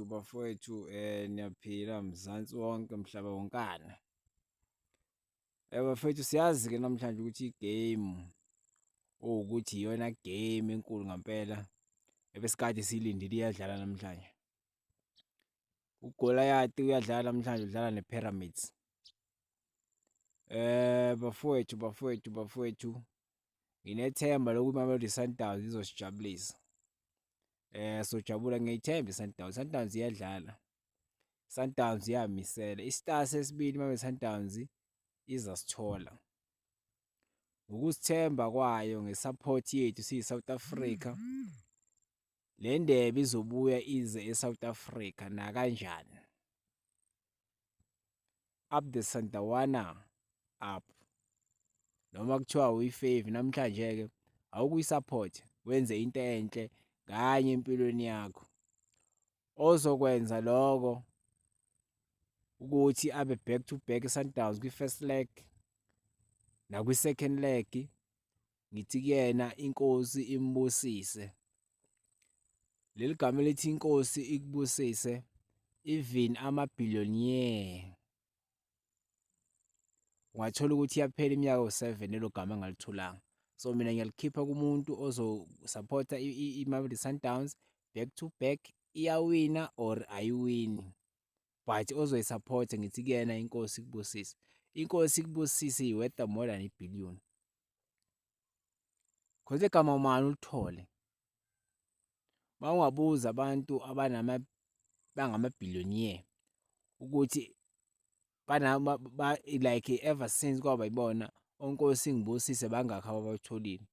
bafowethu, niyaphila mzansi wonke, mhlaba wonkana. Bafowethu, siyazi-ke namhlanje ukuthi igame ukuthi iyona game enkulu ngampela ebesikade siyilindile iyadlala namhlanje. uGoliath uyadlala namhlanje, udlala nePyramids. Bafowethu, nginethemba lokuthi Mamelodi Sundowns izosijabulisa. Sojabula ngiyayithemba iSundowns. Sundowns iyadlala. Sundowns iyamisela. Isitar sesibili Mamelodi Sundowns izasithola. Ngokusithemba kwayo ngesupport yethu siyi-South Africa. Le ndebe izobuya ize eSouth Africa nakanjani. Up the Sandawana up. Noma kuthiwa uyifave namhlanje-ke awukuyi-support, wenze into enhle kanye empilweni yakho. Ozokwenza lokho ukuthi abe back to back iSundowns kwi-first leg nakwi-second leg, ngithi kuyena inkosi imbusise. Leli gama lithi inkosi ikubusise, even ama-billionaire ungathola ukuthi iyaphela iminyaka ewu-7 lelo gama engalitholanga. So mina ngiyalikhipha kumuntu ozosupporta iMamelodi Sundowns back to back, iyawina or ayiwini, but ozoyisupport ngithi kuyena inkosi ikubusise. Inkosi ikubusise iworth more than i-billion. Cause igama mani ulithole. Mawungabuza abantu bangama-billionaire ukuthi like ever since kwaba yibona onkosi ngibusise bangakhi ababatholile,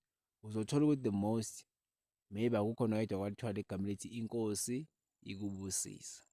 uzothola ukuthi the most maybe akukho noyedwa kwalithola igama lithi inkosi ikubusise.